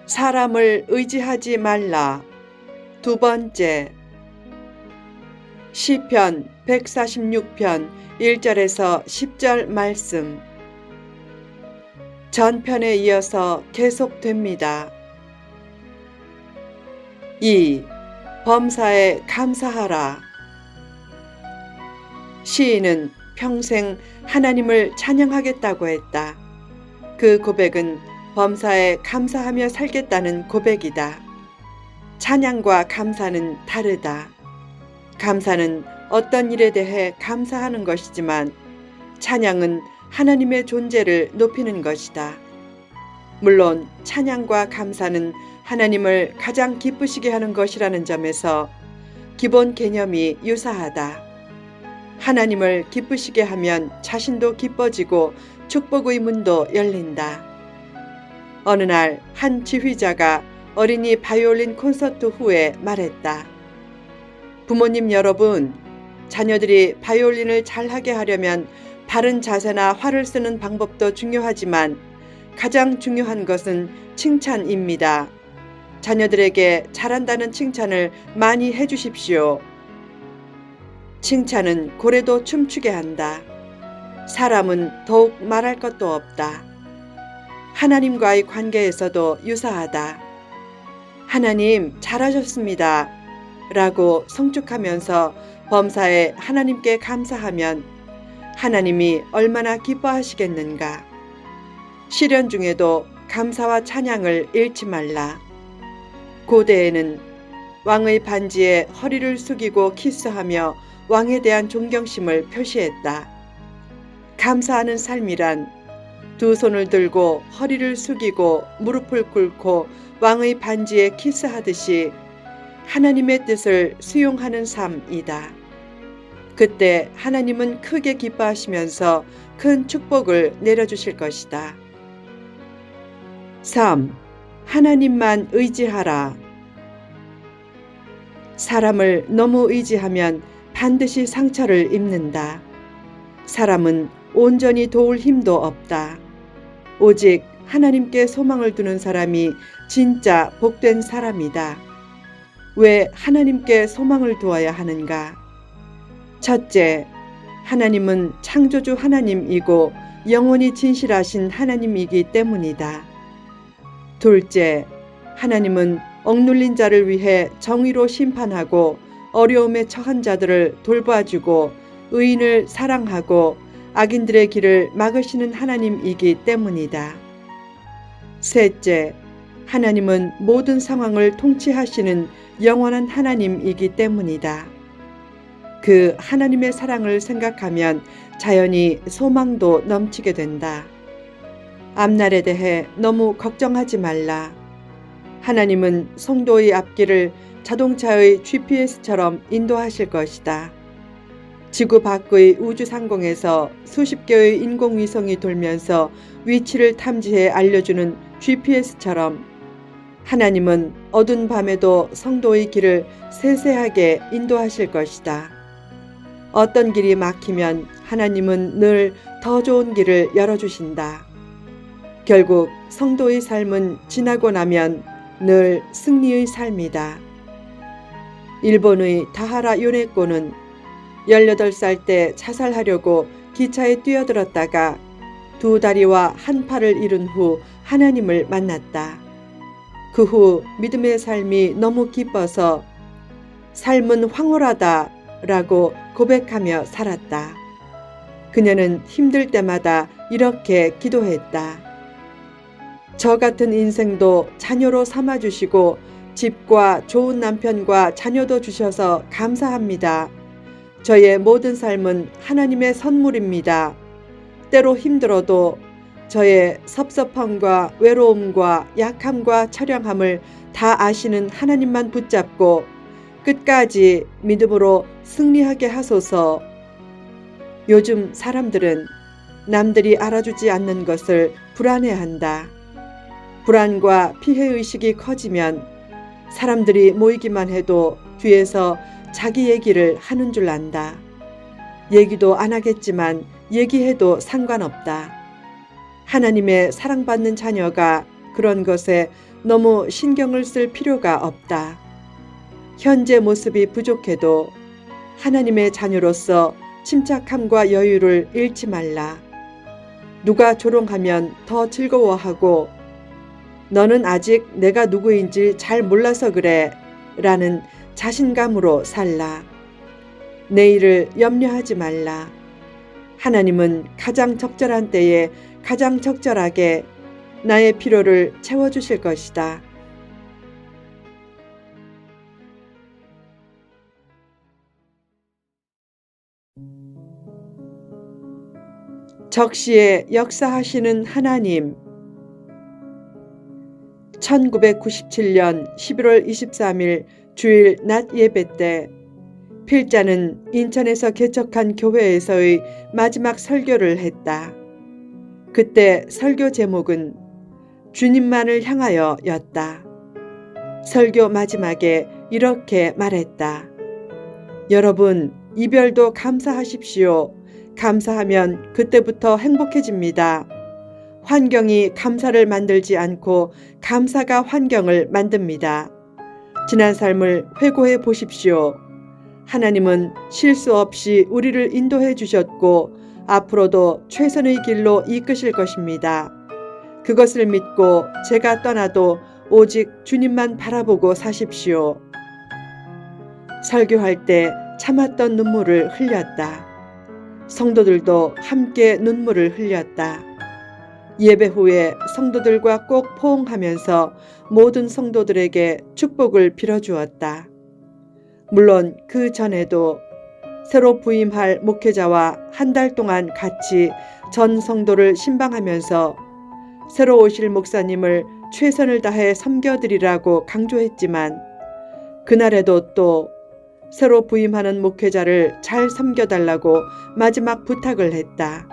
사람을 의지하지 말라. 두 번째, 시편 146편 1절에서 10절 말씀. 전편에 이어서 계속됩니다. 2. 범사에 감사하라. 시인은 평생 하나님을 찬양하겠다고 했다. 그 고백은 범사에 감사하며 살겠다는 고백이다. 찬양과 감사는 다르다. 감사는 어떤 일에 대해 감사하는 것이지만 찬양은 하나님의 존재를 높이는 것이다. 물론 찬양과 감사는 하나님을 가장 기쁘시게 하는 것이라는 점에서 기본 개념이 유사하다. 하나님을 기쁘시게 하면 자신도 기뻐지고 축복의 문도 열린다. 어느 날 한 지휘자가 어린이 바이올린 콘서트 후에 말했다. 부모님 여러분, 자녀들이 바이올린을 잘하게 하려면 바른 자세나 활을 쓰는 방법도 중요하지만 가장 중요한 것은 칭찬입니다. 자녀들에게 잘한다는 칭찬을 많이 해주십시오. 칭찬은 고래도 춤추게 한다. 사람은 더욱 말할 것도 없다. 하나님과의 관계에서도 유사하다. 하나님 잘하셨습니다. 라고 성축하면서 범사에 하나님께 감사하면 하나님이 얼마나 기뻐하시겠는가. 시련 중에도 감사와 찬양을 잃지 말라. 고대에는 왕의 반지에 허리를 숙이고 키스하며 왕에 대한 존경심을 표시했다. 감사하는 삶이란 두 손을 들고 허리를 숙이고 무릎을 꿇고 왕의 반지에 키스하듯이 하나님의 뜻을 수용하는 삶이다. 그때 하나님은 크게 기뻐하시면서 큰 축복을 내려주실 것이다. 3. 하나님만 의지하라. 사람을 너무 의지하면 반드시 상처를 입는다. 사람은 온전히 도울 힘도 없다. 오직 하나님께 소망을 두는 사람이 진짜 복된 사람이다. 왜 하나님께 소망을 두어야 하는가? 첫째, 하나님은 창조주 하나님이고 영원히 진실하신 하나님이기 때문이다. 둘째, 하나님은 억눌린 자를 위해 정의로 심판하고 어려움에 처한 자들을 돌봐주고 의인을 사랑하고 악인들의 길을 막으시는 하나님이기 때문이다. 셋째, 하나님은 모든 상황을 통치하시는 영원한 하나님이기 때문이다. 그 하나님의 사랑을 생각하면 자연히 소망도 넘치게 된다. 앞날에 대해 너무 걱정하지 말라. 하나님은 성도의 앞길을 자동차의 GPS처럼 인도하실 것이다. 지구 밖의 우주상공에서 수십 개의 인공위성이 돌면서 위치를 탐지해 알려주는 GPS처럼 하나님은 어두운 밤에도 성도의 길을 세세하게 인도하실 것이다. 어떤 길이 막히면 하나님은 늘 더 좋은 길을 열어주신다. 결국 성도의 삶은 지나고 나면 늘 승리의 삶이다. 일본의 다하라 요네코는 18살 때 자살하려고 기차에 뛰어들었다가 두 다리와 한 팔을 잃은 후 하나님을 만났다. 그 후 믿음의 삶이 너무 기뻐서 삶은 황홀하다 라고 고백하며 살았다. 그녀는 힘들 때마다 이렇게 기도했다. 저 같은 인생도 자녀로 삼아주시고 집과 좋은 남편과 자녀도 주셔서 감사합니다. 저의 모든 삶은 하나님의 선물입니다. 때로 힘들어도 저의 섭섭함과 외로움과 약함과 처량함을 다 아시는 하나님만 붙잡고 끝까지 믿음으로 승리하게 하소서. 요즘 사람들은 남들이 알아주지 않는 것을 불안해한다. 불안과 피해의식이 커지면 사람들이 모이기만 해도 뒤에서 자기 얘기를 하는 줄 안다. 얘기도 안 하겠지만 얘기해도 상관없다. 하나님의 사랑받는 자녀가 그런 것에 너무 신경을 쓸 필요가 없다. 현재 모습이 부족해도 하나님의 자녀로서 침착함과 여유를 잃지 말라. 누가 조롱하면 더 즐거워하고 너는 아직 내가 누구인지 잘 몰라서 그래 라는 자신감으로 살라. 내일을 염려하지 말라. 하나님은 가장 적절한 때에 가장 적절하게 나의 필요를 채워주실 것이다. 적시에 역사하시는 하나님. 1997년 11월 23일 주일 낮 예배 때 필자는 인천에서 개척한 교회에서의 마지막 설교를 했다. 그때 설교 제목은 주님만을 향하여 였다. 설교 마지막에 이렇게 말했다. 여러분, 이별도 감사하십시오. 감사하면 그때부터 행복해집니다. 환경이 감사를 만들지 않고 감사가 환경을 만듭니다. 지난 삶을 회고해 보십시오. 하나님은 실수 없이 우리를 인도해 주셨고 앞으로도 최선의 길로 이끄실 것입니다. 그것을 믿고 제가 떠나도 오직 주님만 바라보고 사십시오. 설교할 때 참았던 눈물을 흘렸다. 성도들도 함께 눈물을 흘렸다. 예배 후에 성도들과 꼭 포옹하면서 모든 성도들에게 축복을 빌어주었다. 물론 그 전에도 새로 부임할 목회자와 한 달 동안 같이 전 성도를 신방하면서 새로 오실 목사님을 최선을 다해 섬겨드리라고 강조했지만 그날에도 또 새로 부임하는 목회자를 잘 섬겨달라고 마지막 부탁을 했다.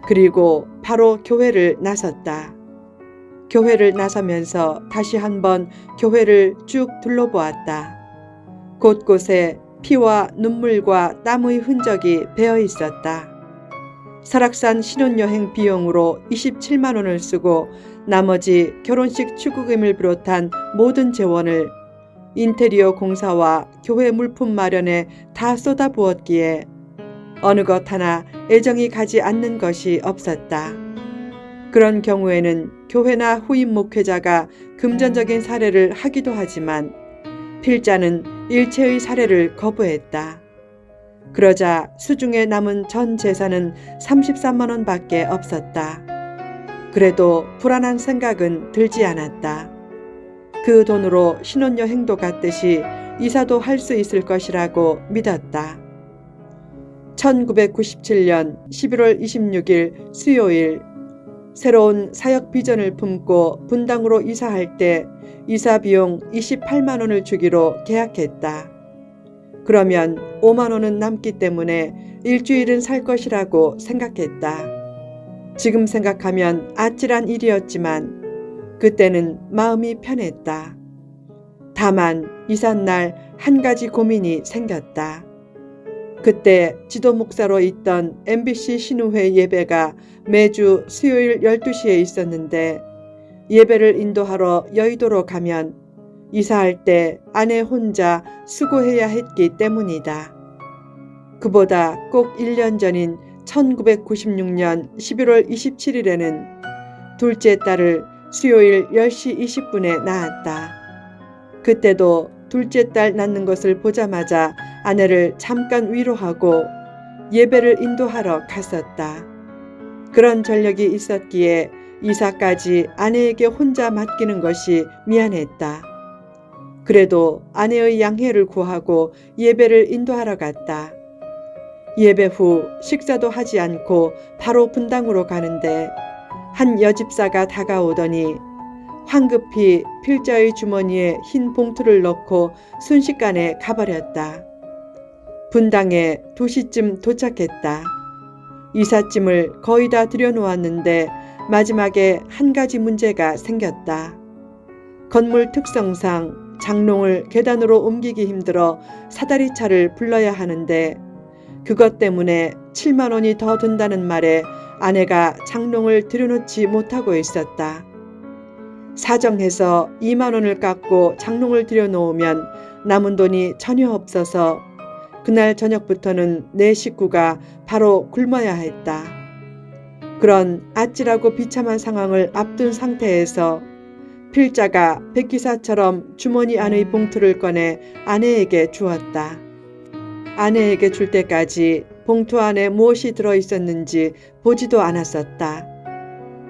그리고 바로 교회를 나섰다. 교회를 나서면서 다시 한번 교회를 쭉 둘러보았다. 곳곳에 피와 눈물과 땀의 흔적이 배어 있었다. 설악산 신혼여행 비용으로 27만 원을 쓰고 나머지 결혼식 축의금을 비롯한 모든 재원을 인테리어 공사와 교회 물품 마련에 다 쏟아부었기에 어느 것 하나 애정이 가지 않는 것이 없었다. 그런 경우에는 교회나 후임 목회자가 금전적인 사례를 하기도 하지만 필자는 일체의 사례를 거부했다. 그러자 수중에 남은 전 재산은 33만 원밖에 없었다. 그래도 불안한 생각은 들지 않았다. 그 돈으로 신혼여행도 갔듯이 이사도 할 수 있을 것이라고 믿었다. 1997년 11월 26일 수요일 새로운 사역 비전을 품고 분당으로 이사할 때 이사 비용 28만 원을 주기로 계약했다. 그러면 5만 원은 남기 때문에 일주일은 살 것이라고 생각했다. 지금 생각하면 아찔한 일이었지만 그때는 마음이 편했다. 다만 이삿날 한 가지 고민이 생겼다. 그때 지도 목사로 있던 MBC 신우회 예배가 매주 수요일 12시에 있었는데 예배를 인도하러 여의도로 가면 이사할 때 아내 혼자 수고해야 했기 때문이다. 그보다 꼭 1년 전인 1996년 11월 27일에는 둘째 딸을 수요일 10시 20분에 낳았다. 그때도 둘째 딸 낳는 것을 보자마자 아내를 잠깐 위로하고 예배를 인도하러 갔었다. 그런 전력이 있었기에 이사까지 아내에게 혼자 맡기는 것이 미안했다. 그래도 아내의 양해를 구하고 예배를 인도하러 갔다. 예배 후 식사도 하지 않고 바로 분당으로 가는데 한 여집사가 다가오더니 황급히 필자의 주머니에 흰 봉투를 넣고 순식간에 가버렸다. 분당에 2시쯤 도착했다. 이삿짐을 거의 다 들여놓았는데 마지막에 한 가지 문제가 생겼다. 건물 특성상 장롱을 계단으로 옮기기 힘들어 사다리차를 불러야 하는데 그것 때문에 7만 원이 더 든다는 말에 아내가 장롱을 들여놓지 못하고 있었다. 사정해서 2만 원을 깎고 장롱을 들여놓으면 남은 돈이 전혀 없어서 그날 저녁부터는 내 식구가 바로 굶어야 했다. 그런 아찔하고 비참한 상황을 앞둔 상태에서 필자가 백기사처럼 주머니 안의 봉투를 꺼내 아내에게 주었다. 아내에게 줄 때까지 봉투 안에 무엇이 들어있었는지 보지도 않았었다.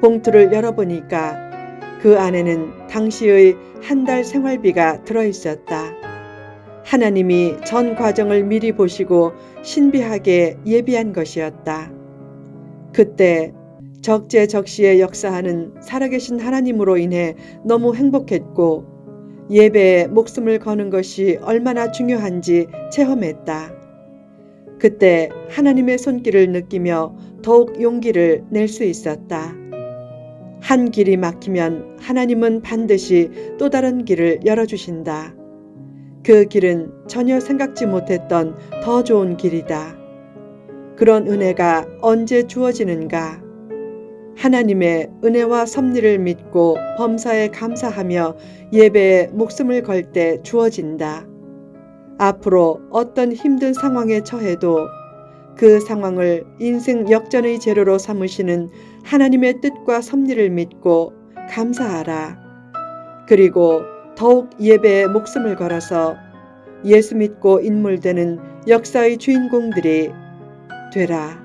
봉투를 열어보니까 그 안에는 당시의 한 달 생활비가 들어있었다. 하나님이 전 과정을 미리 보시고 신비하게 예비한 것이었다. 그때 적재적시에 역사하는 살아계신 하나님으로 인해 너무 행복했고 예배에 목숨을 거는 것이 얼마나 중요한지 체험했다. 그때 하나님의 손길을 느끼며 더욱 용기를 낼 수 있었다. 한 길이 막히면 하나님은 반드시 또 다른 길을 열어주신다. 그 길은 전혀 생각지 못했던 더 좋은 길이다. 그런 은혜가 언제 주어지는가? 하나님의 은혜와 섭리를 믿고 범사에 감사하며 예배에 목숨을 걸 때 주어진다. 앞으로 어떤 힘든 상황에 처해도 그 상황을 인생 역전의 재료로 삼으시는 하나님의 뜻과 섭리를 믿고 감사하라. 그리고 더욱 예배에 목숨을 걸어서 예수 믿고 인물되는 역사의 주인공들이 되라.